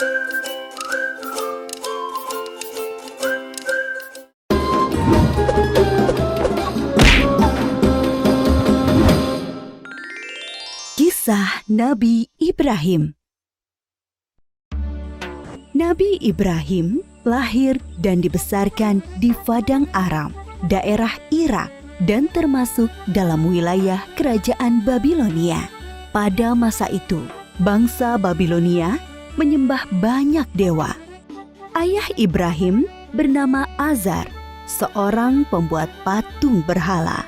Kisah Nabi Ibrahim. Nabi Ibrahim lahir dan dibesarkan di Padang Aram, daerah Irak, dan termasuk dalam wilayah kerajaan Babilonia. Pada masa itu, bangsa Babilonia menyembah banyak dewa. Ayah Ibrahim bernama Azar, seorang pembuat patung berhala.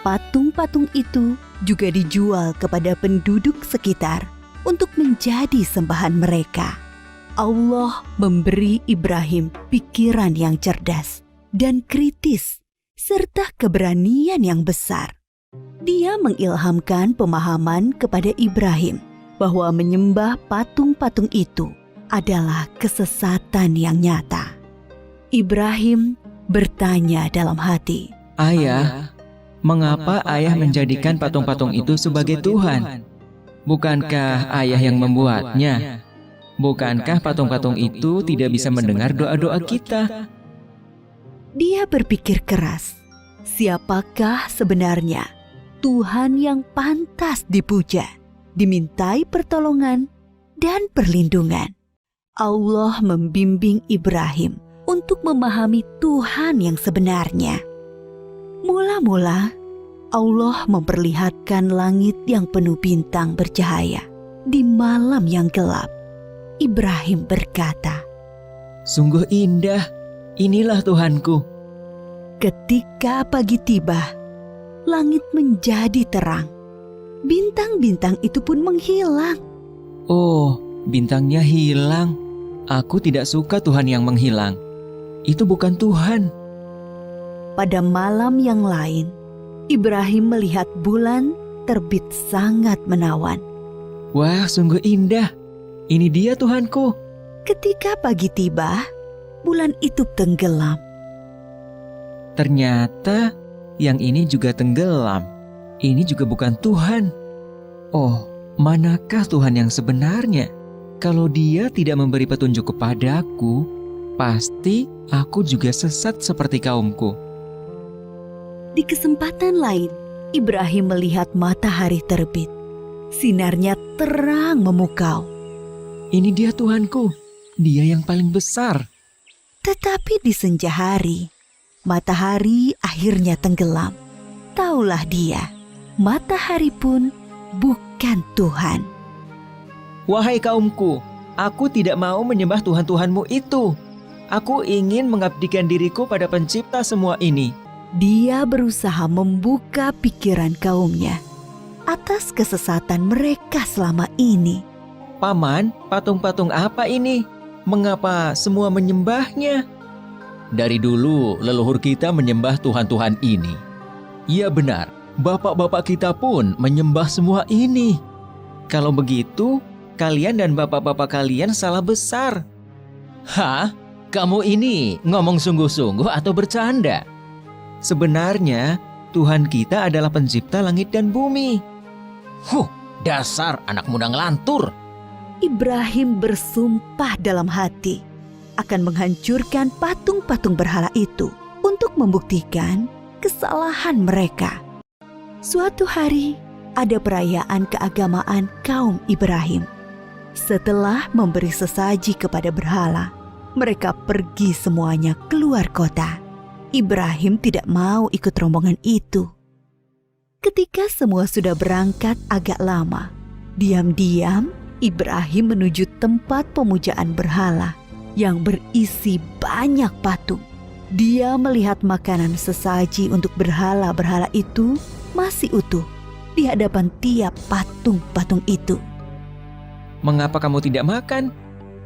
Patung-patung itu juga dijual kepada penduduk sekitar untuk menjadi sembahan mereka. Allah memberi Ibrahim pikiran yang cerdas dan kritis, serta keberanian yang besar. Dia mengilhamkan pemahaman kepada Ibrahim bahwa menyembah patung-patung itu adalah kesesatan yang nyata. Ibrahim bertanya dalam hati, "Ayah, mengapa ayah menjadikan patung-patung itu sebagai Tuhan? Bukankah ayah yang membuatnya? Bukankah patung-patung itu tidak bisa mendengar doa-doa kita?" Dia berpikir keras, siapakah sebenarnya Tuhan yang pantas dipuja, dimintai pertolongan dan perlindungan? Allah membimbing Ibrahim untuk memahami Tuhan yang sebenarnya. Mula-mula, Allah memperlihatkan langit yang penuh bintang bercahaya di malam yang gelap. Ibrahim berkata, "Sungguh indah, inilah Tuhanku." Ketika pagi tiba, langit menjadi terang. Bintang-bintang itu pun menghilang. Oh, bintangnya hilang. Aku tidak suka Tuhan yang menghilang. Itu bukan Tuhan. Pada malam yang lain, Ibrahim melihat bulan terbit sangat menawan. Wah, sungguh indah. Ini dia Tuhanku. Ketika pagi tiba, bulan itu tenggelam. Ternyata yang ini juga tenggelam. Ini juga bukan Tuhan. Oh, manakah Tuhan yang sebenarnya? Kalau Dia tidak memberi petunjuk kepadaku, pasti aku juga sesat seperti kaumku. Di kesempatan lain, Ibrahim melihat matahari terbit. Sinarnya terang memukau. Ini dia Tuhanku, Dia yang paling besar. Tetapi di senja hari, matahari akhirnya tenggelam. Taulah dia, matahari pun bukan Tuhan. Wahai kaumku, aku tidak mau menyembah Tuhan-Tuhanmu itu. Aku ingin mengabdikan diriku pada pencipta semua ini. Dia berusaha membuka pikiran kaumnya atas kesesatan mereka selama ini. Paman, patung-patung apa ini? Mengapa semua menyembahnya? Dari dulu leluhur kita menyembah Tuhan-Tuhan ini. Iya benar, bapak-bapak kita pun menyembah semua ini. Kalau begitu, kalian dan bapak-bapak kalian salah besar. Hah? Kamu ini ngomong sungguh-sungguh atau bercanda? Sebenarnya, Tuhan kita adalah pencipta langit dan bumi. Dasar anak muda ngelantur. Ibrahim bersumpah dalam hati akan menghancurkan patung-patung berhala itu untuk membuktikan kesalahan mereka. Suatu hari, ada perayaan keagamaan kaum Ibrahim. Setelah memberi sesaji kepada berhala, mereka pergi semuanya keluar kota. Ibrahim tidak mau ikut rombongan itu. Ketika semua sudah berangkat agak lama, diam-diam Ibrahim menuju tempat pemujaan berhala yang berisi banyak patung. Dia melihat makanan sesaji untuk berhala-berhala itu masih utuh di hadapan tiap patung-patung itu. Mengapa kamu tidak makan?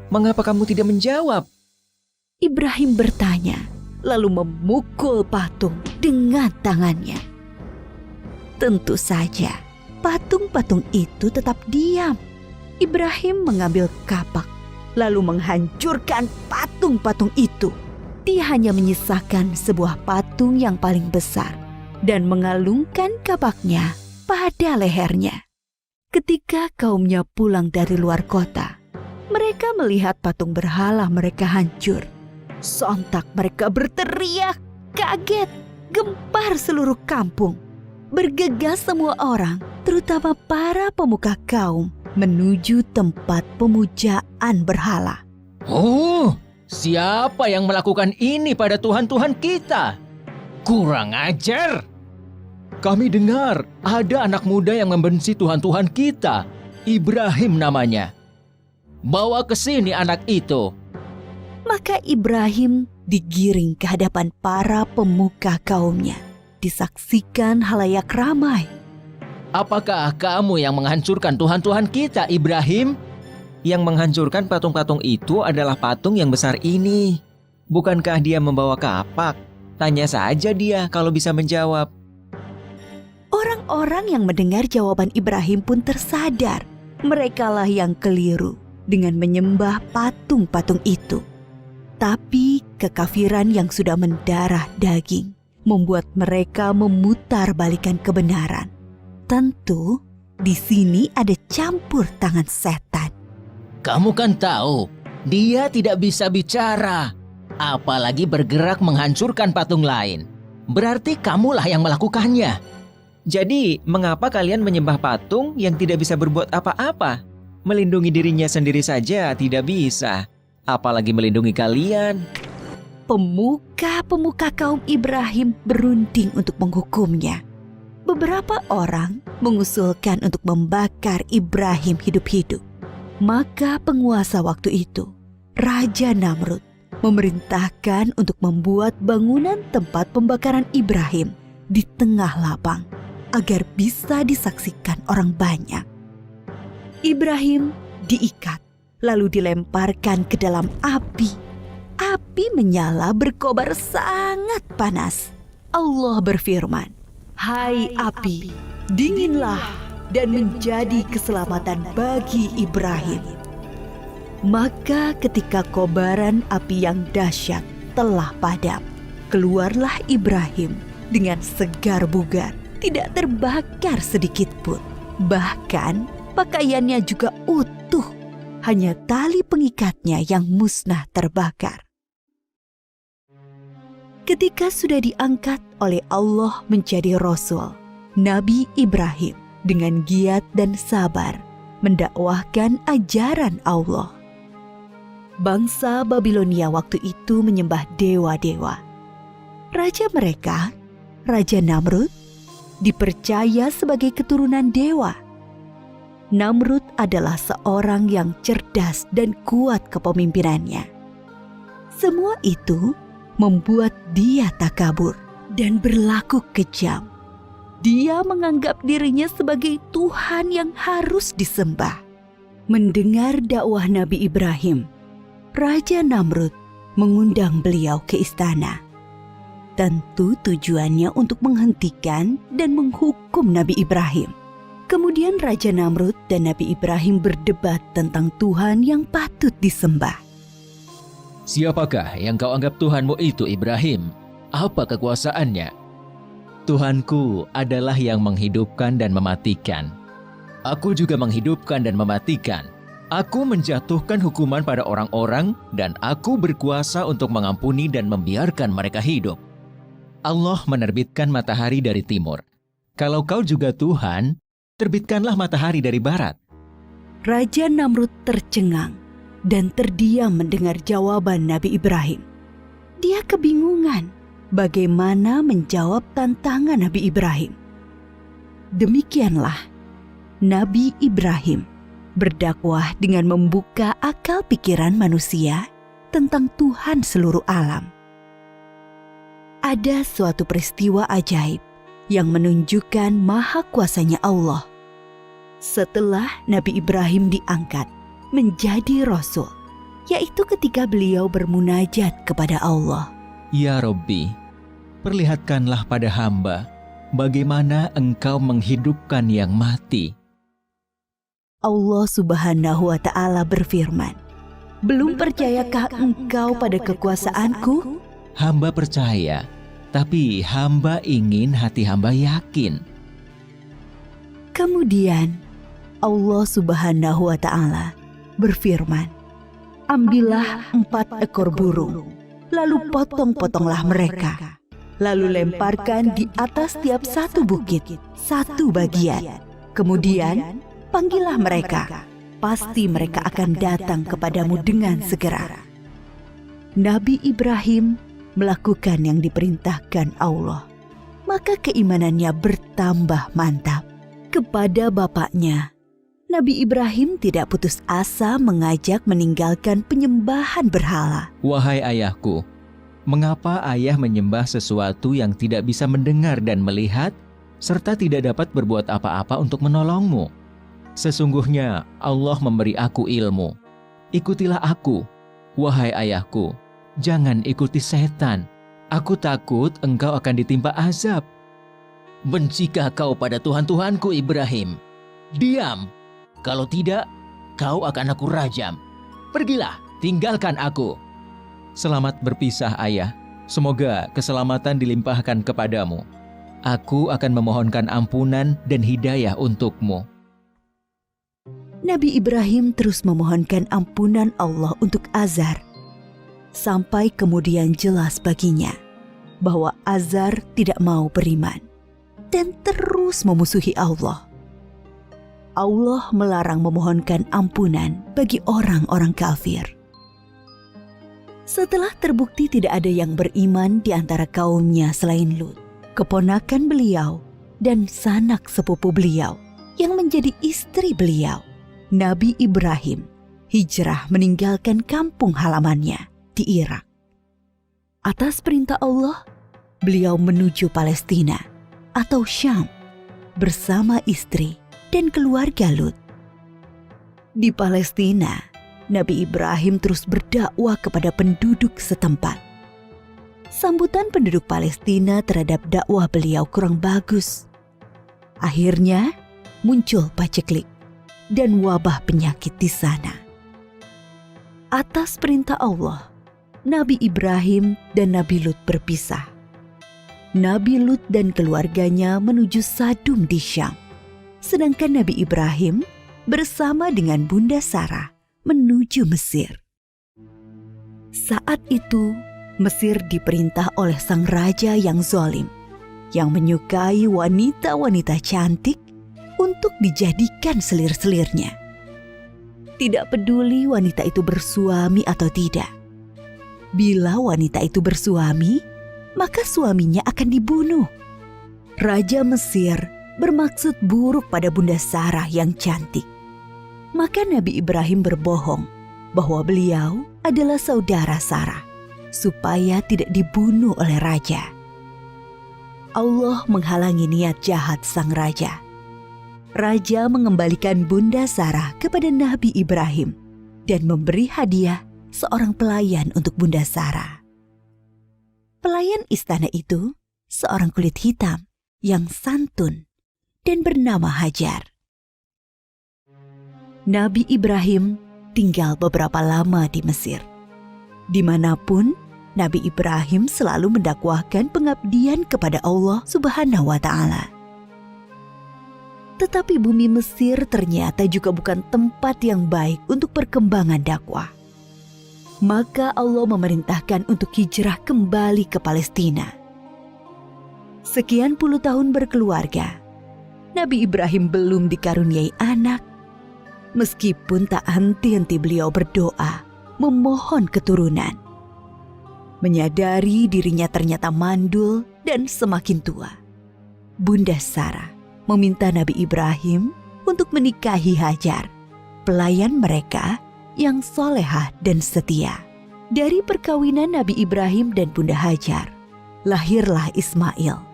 Mengapa kamu tidak menjawab? Ibrahim bertanya, lalu memukul patung dengan tangannya. Tentu saja, patung-patung itu tetap diam. Ibrahim mengambil kapak, lalu menghancurkan patung-patung itu. Dia hanya menyisakan sebuah patung yang paling besar dan mengalungkan kapaknya pada lehernya. Ketika kaumnya pulang dari luar kota, Mereka melihat patung berhala mereka hancur. Sontak mereka berteriak, kaget, gempar seluruh kampung. Bergegas semua orang, terutama para pemuka kaum, menuju tempat pemujaan berhala. Oh, siapa yang melakukan ini pada Tuhan-Tuhan kita? Kurang ajar! Kami dengar ada anak muda yang membenci Tuhan-Tuhan kita. Ibrahim namanya. Bawa ke sini anak itu. Maka Ibrahim digiring ke hadapan para pemuka kaumnya. Disaksikan halayak ramai. Apakah kamu yang menghancurkan Tuhan-Tuhan kita, Ibrahim? Yang menghancurkan patung-patung itu adalah patung yang besar ini. Bukankah dia membawa kapak? Tanya saja dia kalau bisa menjawab. Orang-orang yang mendengar jawaban Ibrahim pun tersadar. Merekalah yang keliru dengan menyembah patung-patung itu. Tapi kekafiran yang sudah mendarah daging membuat mereka memutarbalikkan kebenaran. Tentu di sini ada campur tangan setan. Kamu kan tahu, dia tidak bisa bicara, apalagi bergerak menghancurkan patung lain. Berarti kamulah yang melakukannya. Jadi, mengapa kalian menyembah patung yang tidak bisa berbuat apa-apa? Melindungi dirinya sendiri saja tidak bisa, apalagi melindungi kalian. Pemuka-pemuka kaum Ibrahim berunding untuk menghukumnya. Beberapa orang mengusulkan untuk membakar Ibrahim hidup-hidup. Maka penguasa waktu itu, Raja Namrud, memerintahkan untuk membuat bangunan tempat pembakaran Ibrahim di tengah lapang agar bisa disaksikan orang banyak. Ibrahim diikat lalu dilemparkan ke dalam api. Api menyala berkobar sangat panas. Allah berfirman, "Hai api, dinginlah dan menjadi keselamatan bagi Ibrahim." Maka ketika kobaran api yang dahsyat telah padam, keluarlah Ibrahim dengan segar bugar, tidak terbakar sedikit pun. Bahkan pakaiannya juga utuh, hanya tali pengikatnya yang musnah terbakar. Ketika sudah diangkat oleh Allah menjadi Rasul, Nabi Ibrahim dengan giat dan sabar mendakwahkan ajaran Allah. Bangsa Babilonia waktu itu menyembah dewa-dewa. Raja mereka, Raja Namrud, dipercaya sebagai keturunan dewa. Namrud adalah seorang yang cerdas dan kuat kepemimpinannya. Semua itu membuat dia takabur dan berlaku kejam. Dia menganggap dirinya sebagai Tuhan yang harus disembah. Mendengar dakwah Nabi Ibrahim, Raja Namrud mengundang beliau ke istana. Tentu tujuannya untuk menghentikan dan menghukum Nabi Ibrahim. Kemudian Raja Namrud dan Nabi Ibrahim berdebat tentang Tuhan yang patut disembah. Siapakah yang kau anggap Tuhanmu itu, Ibrahim? Apa kekuasaannya? Tuhanku adalah yang menghidupkan dan mematikan. Aku juga menghidupkan dan mematikan. Aku menjatuhkan hukuman pada orang-orang dan aku berkuasa untuk mengampuni dan membiarkan mereka hidup. Allah menerbitkan matahari dari timur. Kalau kau juga Tuhan, terbitkanlah matahari dari barat. Raja Namrud tercengang dan terdiam mendengar jawaban Nabi Ibrahim. Dia kebingungan bagaimana menjawab tantangan Nabi Ibrahim. Demikianlah Nabi Ibrahim berdakwah dengan membuka akal pikiran manusia tentang Tuhan seluruh alam. Ada suatu peristiwa ajaib yang menunjukkan maha kuasanya Allah. Setelah Nabi Ibrahim diangkat menjadi Rasul, yaitu ketika beliau bermunajat kepada Allah. Ya Rabbi, perlihatkanlah pada hamba bagaimana Engkau menghidupkan yang mati. Allah Subhanahu wa Ta'ala berfirman, "Belum percayakah engkau pada kekuasaanku?" Hamba percaya, tapi hamba ingin hati hamba yakin. Kemudian Allah Subhanahu wa Ta'ala berfirman, Ambillah 4 ekor burung, lalu potong-potonglah mereka. Lalu lemparkan di atas tiap satu bukit, satu bagian. Kemudian panggillah mereka, pasti mereka akan datang kepadamu dengan segera. Nabi Ibrahim melakukan yang diperintahkan Allah, maka keimanannya bertambah mantap. Kepada bapaknya, Nabi Ibrahim tidak putus asa mengajak meninggalkan penyembahan berhala. Wahai ayahku, mengapa ayah menyembah sesuatu yang tidak bisa mendengar dan melihat, serta tidak dapat berbuat apa-apa untuk menolongmu? Sesungguhnya Allah memberi aku ilmu. Ikutilah aku, wahai ayahku, jangan ikuti setan. Aku takut engkau akan ditimpa azab. Bencikah kau pada Tuhan-Tuhanku Ibrahim? Diam! Kalau tidak, kau akan aku rajam. Pergilah, tinggalkan aku. Selamat berpisah ayah, semoga keselamatan dilimpahkan kepadamu. Aku akan memohonkan ampunan dan hidayah untukmu. Nabi Ibrahim terus memohonkan ampunan Allah untuk Azar. Sampai kemudian jelas baginya bahwa Azar tidak mau beriman dan terus memusuhi Allah. Allah melarang memohonkan ampunan bagi orang-orang kafir. Setelah terbukti tidak ada yang beriman di antara kaumnya selain Lut, keponakan beliau dan sanak sepupu beliau yang menjadi istri beliau, Nabi Ibrahim hijrah meninggalkan kampung halamannya di Irak. Atas perintah Allah, beliau menuju Palestina atau Syam bersama istri dan keluarga Lut. Di Palestina, Nabi Ibrahim terus berdakwah kepada penduduk setempat. Sambutan penduduk Palestina terhadap dakwah beliau kurang bagus. Akhirnya muncul paceklik dan wabah penyakit di sana. Atas perintah Allah, Nabi Ibrahim dan Nabi Lut berpisah. Nabi Lut dan keluarganya menuju Sadum di Syam. Sedangkan Nabi Ibrahim bersama dengan Bunda Sarah menuju Mesir. Saat itu, Mesir diperintah oleh sang raja yang zalim, yang menyukai wanita-wanita cantik untuk dijadikan selir-selirnya. Tidak peduli wanita itu bersuami atau tidak. Bila wanita itu bersuami, maka suaminya akan dibunuh. Raja Mesir bermaksud buruk pada Bunda Sarah yang cantik. Maka Nabi Ibrahim berbohong bahwa beliau adalah saudara Sarah, supaya tidak dibunuh oleh raja. Allah menghalangi niat jahat sang raja. Raja mengembalikan Bunda Sarah kepada Nabi Ibrahim dan memberi hadiah seorang pelayan untuk Bunda Sarah. Pelayan istana itu seorang kulit hitam yang santun dan bernama Hajar. Nabi Ibrahim tinggal beberapa lama di Mesir. Dimanapun, Nabi Ibrahim selalu mendakwahkan pengabdian kepada Allah Subhanahu wa Ta'ala. Tetapi bumi Mesir ternyata juga bukan tempat yang baik untuk perkembangan dakwah. Maka Allah memerintahkan untuk hijrah kembali ke Palestina. Sekian puluh tahun berkeluarga, Nabi Ibrahim belum dikaruniai anak, meskipun tak henti-henti beliau berdoa, memohon keturunan. Menyadari dirinya ternyata mandul dan semakin tua, Bunda Sarah meminta Nabi Ibrahim untuk menikahi Hajar, pelayan mereka yang solehah dan setia. Dari perkawinan Nabi Ibrahim dan Bunda Hajar, lahirlah Ismail.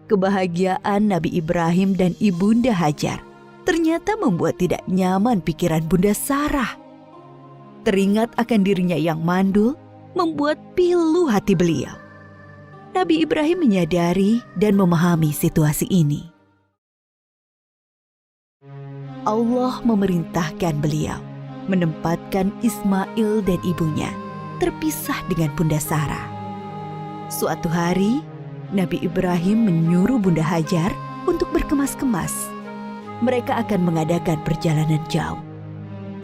Kebahagiaan Nabi Ibrahim dan Ibunda Hajar ternyata membuat tidak nyaman pikiran Bunda Sarah. Teringat akan dirinya yang mandul, membuat pilu hati beliau. Nabi Ibrahim menyadari dan memahami situasi ini. Allah memerintahkan beliau menempatkan Ismail dan ibunya terpisah dengan Bunda Sarah. Suatu hari, Nabi Ibrahim menyuruh Bunda Hajar untuk berkemas-kemas. Mereka akan mengadakan perjalanan jauh.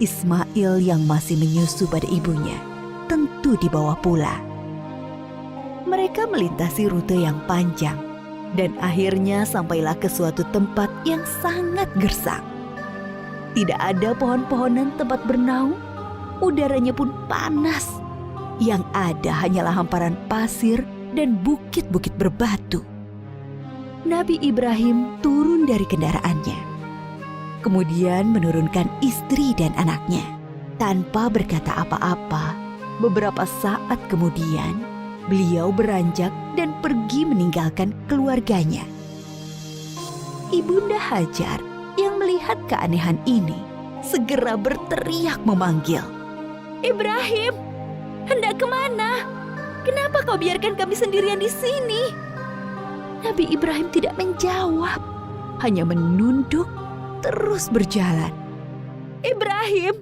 Ismail yang masih menyusu pada ibunya tentu dibawa pula. Mereka melintasi rute yang panjang dan akhirnya sampailah ke suatu tempat yang sangat gersang. Tidak ada pohon-pohonan tempat bernaung, udaranya pun panas. Yang ada hanyalah hamparan pasir dan bukit-bukit berbatu. Nabi Ibrahim turun dari kendaraannya, kemudian menurunkan istri dan anaknya. Tanpa berkata apa-apa, beberapa saat kemudian beliau beranjak dan pergi meninggalkan keluarganya. Ibunda Hajar yang melihat keanehan ini segera berteriak memanggil, "Ibrahim, hendak kemana? Kenapa kau biarkan kami sendirian di sini?" Nabi Ibrahim tidak menjawab, hanya menunduk terus berjalan. "Ibrahim,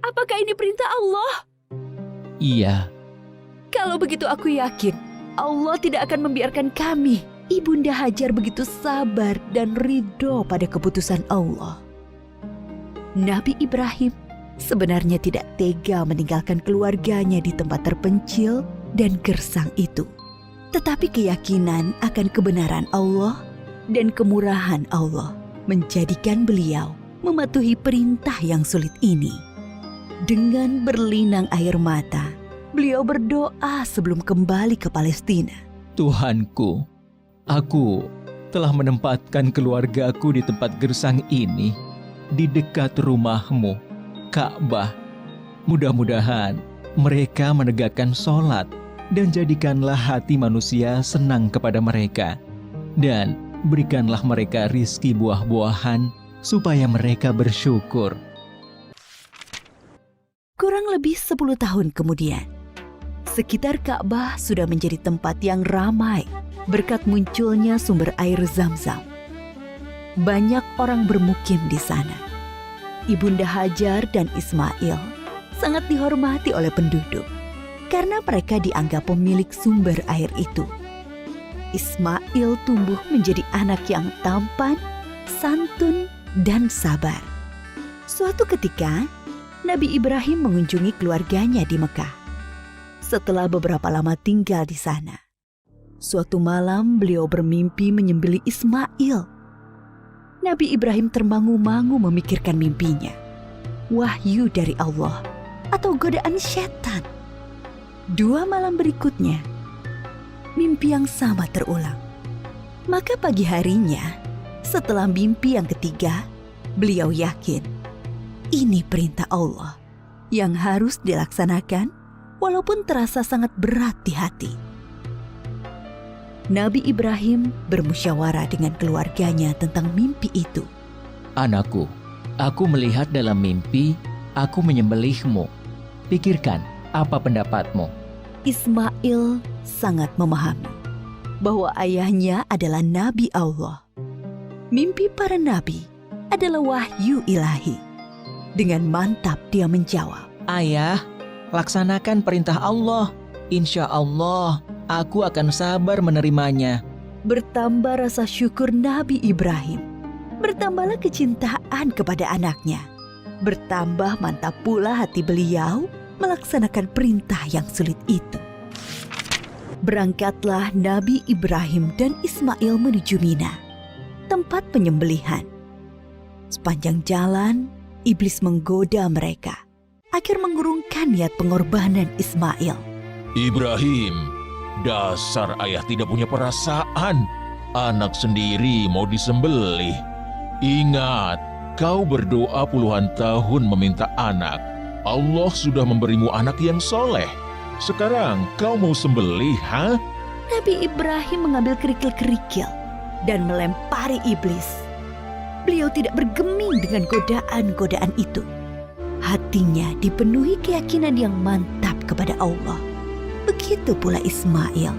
apakah ini perintah Allah?" Iya. "Kalau begitu aku yakin Allah tidak akan membiarkan kami." Ibunda Hajar begitu sabar dan ridho pada keputusan Allah. Nabi Ibrahim sebenarnya tidak tega meninggalkan keluarganya di tempat terpencil dan gersang itu. Tetapi keyakinan akan kebenaran Allah dan kemurahan Allah menjadikan beliau mematuhi perintah yang sulit ini. Dengan berlinang air mata, beliau berdoa sebelum kembali ke Palestina. Tuhanku, aku telah menempatkan keluargaku di tempat gersang ini, di dekat rumah-Mu, Ka'bah. Mudah-mudahan mereka menegakkan sholat dan jadikanlah hati manusia senang kepada mereka. Dan berikanlah mereka rizki buah-buahan supaya mereka bersyukur. Kurang lebih 10 tahun kemudian, sekitar Ka'bah sudah menjadi tempat yang ramai berkat munculnya sumber air Zam-Zam. Banyak orang bermukim di sana. Ibunda Hajar dan Ismail sangat dihormati oleh penduduk karena mereka dianggap pemilik sumber air itu. Ismail tumbuh menjadi anak yang tampan, santun, dan sabar. Suatu ketika, Nabi Ibrahim mengunjungi keluarganya di Mekah. Setelah beberapa lama tinggal di sana, suatu malam beliau bermimpi menyembelih Ismail. Nabi Ibrahim termangu-mangu memikirkan mimpinya. Wahyu dari Allah atau godaan setan? 2 malam berikutnya, mimpi yang sama terulang. Maka pagi harinya, setelah mimpi yang ketiga, beliau yakin ini perintah Allah yang harus dilaksanakan walaupun terasa sangat berat di hati. Nabi Ibrahim bermusyawarah dengan keluarganya tentang mimpi itu. Anakku, aku melihat dalam mimpi, aku menyembelihmu. Pikirkan, apa pendapatmu? Ismail sangat memahami bahwa ayahnya adalah Nabi Allah. Mimpi para nabi adalah wahyu ilahi. Dengan mantap dia menjawab, Ayah, laksanakan perintah Allah. Insya Allah, aku akan sabar menerimanya. Bertambah rasa syukur Nabi Ibrahim. Bertambahlah kecintaan kepada anaknya. Bertambah mantap pula hati beliau melaksanakan perintah yang sulit itu. Berangkatlah Nabi Ibrahim dan Ismail menuju Mina, tempat penyembelihan. Sepanjang jalan, iblis menggoda mereka agar mengurungkan niat pengorbanan Ismail. Ibrahim, dasar ayah tidak punya perasaan. Anak sendiri mau disembelih. Ingat, kau berdoa puluhan tahun meminta anak. Allah sudah memberimu anak yang soleh. Sekarang kau mau sembelih, ha? Nabi Ibrahim mengambil kerikil-kerikil dan melempari iblis. Beliau tidak bergeming dengan godaan-godaan itu. Hatinya dipenuhi keyakinan yang mantap kepada Allah. Begitu pula Ismail.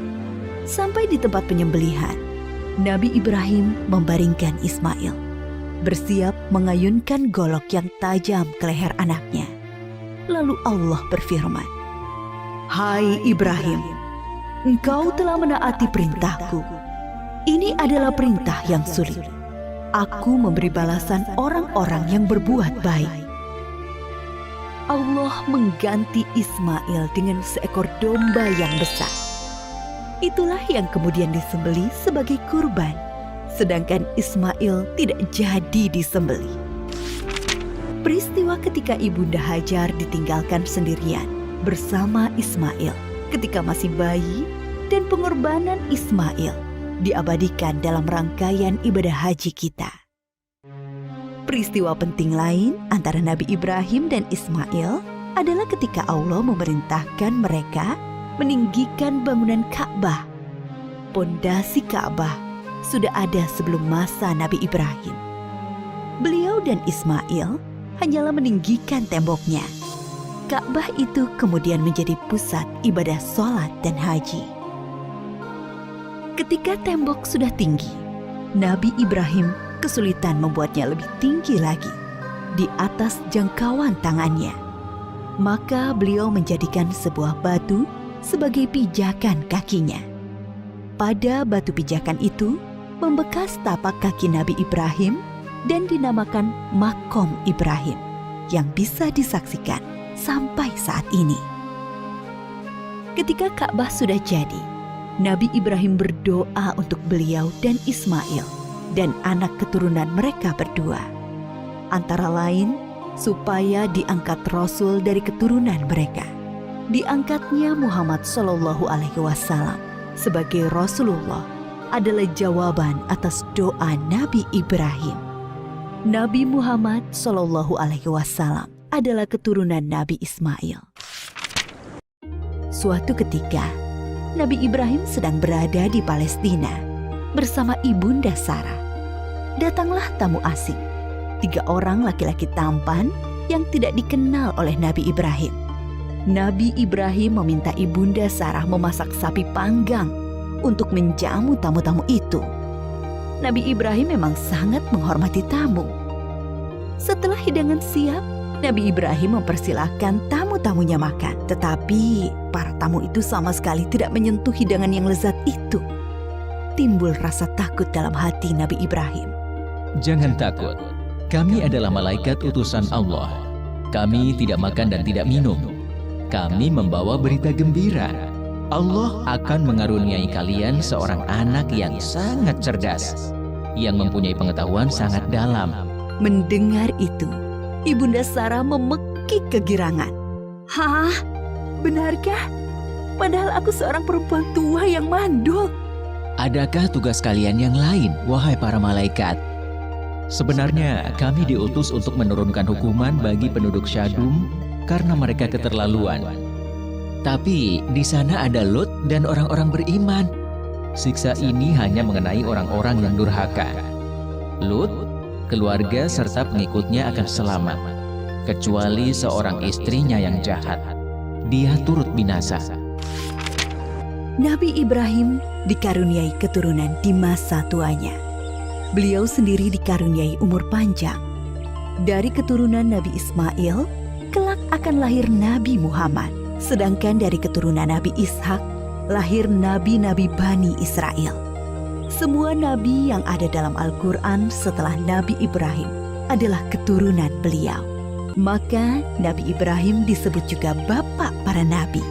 Sampai di tempat penyembelihan, Nabi Ibrahim membaringkan Ismail, bersiap mengayunkan golok yang tajam ke leher anaknya. Lalu Allah berfirman, "Hai Ibrahim, engkau telah menaati perintahku. Ini adalah perintah yang sulit. Aku memberi balasan orang-orang yang berbuat baik. Allah mengganti Ismail dengan seekor domba yang besar. Itulah yang kemudian disembelih sebagai kurban, sedangkan Ismail tidak jadi disembelih. Peristiwa ketika Ibunda Hajar ditinggalkan sendirian bersama Ismail ketika masih bayi dan pengorbanan Ismail diabadikan dalam rangkaian ibadah haji kita. Peristiwa penting lain antara Nabi Ibrahim dan Ismail adalah ketika Allah memerintahkan mereka meninggikan bangunan Ka'bah. Pondasi Ka'bah sudah ada sebelum masa Nabi Ibrahim. Beliau dan Ismail hanyalah meninggikan temboknya. Ka'bah itu kemudian menjadi pusat ibadah sholat dan haji. Ketika tembok sudah tinggi, Nabi Ibrahim kesulitan membuatnya lebih tinggi lagi di atas jangkauan tangannya. Maka beliau menjadikan sebuah batu sebagai pijakan kakinya. Pada batu pijakan itu membekas tapak kaki Nabi Ibrahim dan dinamakan Makom Ibrahim yang bisa disaksikan sampai saat ini. Ketika Ka'bah sudah jadi, Nabi Ibrahim berdoa untuk beliau dan Ismail dan anak keturunan mereka berdua. Antara lain, supaya diangkat Rasul dari keturunan mereka. Diangkatnya Muhammad SAW sebagai Rasulullah adalah jawaban atas doa Nabi Ibrahim. Nabi Muhammad SAW adalah keturunan Nabi Ismail. Suatu ketika, Nabi Ibrahim sedang berada di Palestina bersama Ibunda Sarah. Datanglah tamu asing, 3 orang laki-laki tampan yang tidak dikenal oleh Nabi Ibrahim. Nabi Ibrahim meminta Ibunda Sarah memasak sapi panggang untuk menjamu tamu-tamu itu. Nabi Ibrahim memang sangat menghormati tamu. Setelah hidangan siap, Nabi Ibrahim mempersilahkan tamu-tamunya makan. Tetapi para tamu itu sama sekali tidak menyentuh hidangan yang lezat itu. Timbul rasa takut dalam hati Nabi Ibrahim. Jangan takut, kami adalah malaikat utusan Allah. Kami tidak makan dan tidak minum. Kami membawa berita gembira. Allah akan mengaruniai kalian seorang anak yang sangat cerdas, yang mempunyai pengetahuan sangat dalam. Mendengar itu, Ibunda Sarah memekik kegirangan. Hah? Benarkah? Padahal aku seorang perempuan tua yang mandul. Adakah tugas kalian yang lain, wahai para malaikat? Sebenarnya kami diutus untuk menurunkan hukuman bagi penduduk Syadum karena mereka keterlaluan. Tapi di sana ada Lut dan orang-orang beriman. Siksa ini hanya mengenai orang-orang yang durhaka. Lut, keluarga serta pengikutnya akan selamat, kecuali seorang istrinya yang jahat. Dia turut binasa. Nabi Ibrahim dikaruniai keturunan di masa tuanya. Beliau sendiri dikaruniai umur panjang. Dari keturunan Nabi Ismail, kelak akan lahir Nabi Muhammad. Sedangkan dari keturunan Nabi Ishak, lahir nabi-nabi Bani Israel. Semua nabi yang ada dalam Al-Quran setelah Nabi Ibrahim adalah keturunan beliau. Maka Nabi Ibrahim disebut juga bapak para nabi.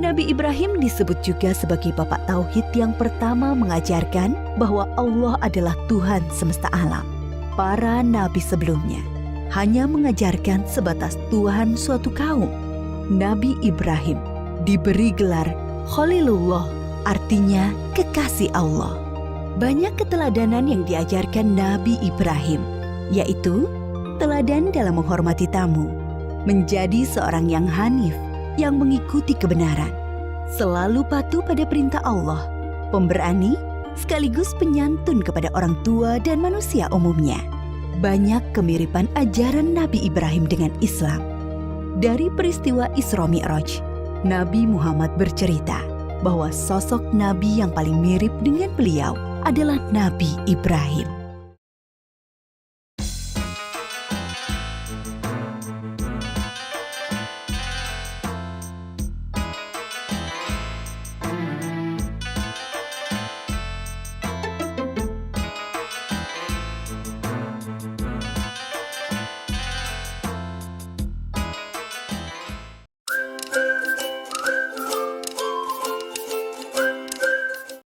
Nabi Ibrahim disebut juga sebagai bapak tauhid yang pertama mengajarkan bahwa Allah adalah Tuhan semesta alam. Para nabi sebelumnya hanya mengajarkan sebatas Tuhan suatu kaum. Nabi Ibrahim diberi gelar Khalilullah, artinya kekasih Allah. Banyak keteladanan yang diajarkan Nabi Ibrahim, yaitu teladan dalam menghormati tamu, menjadi seorang yang hanif, yang mengikuti kebenaran, selalu patuh pada perintah Allah, pemberani, sekaligus penyantun kepada orang tua dan manusia umumnya. Banyak kemiripan ajaran Nabi Ibrahim dengan Islam. Dari peristiwa Isra Mi'raj, Nabi Muhammad bercerita bahwa sosok Nabi yang paling mirip dengan beliau adalah Nabi Ibrahim.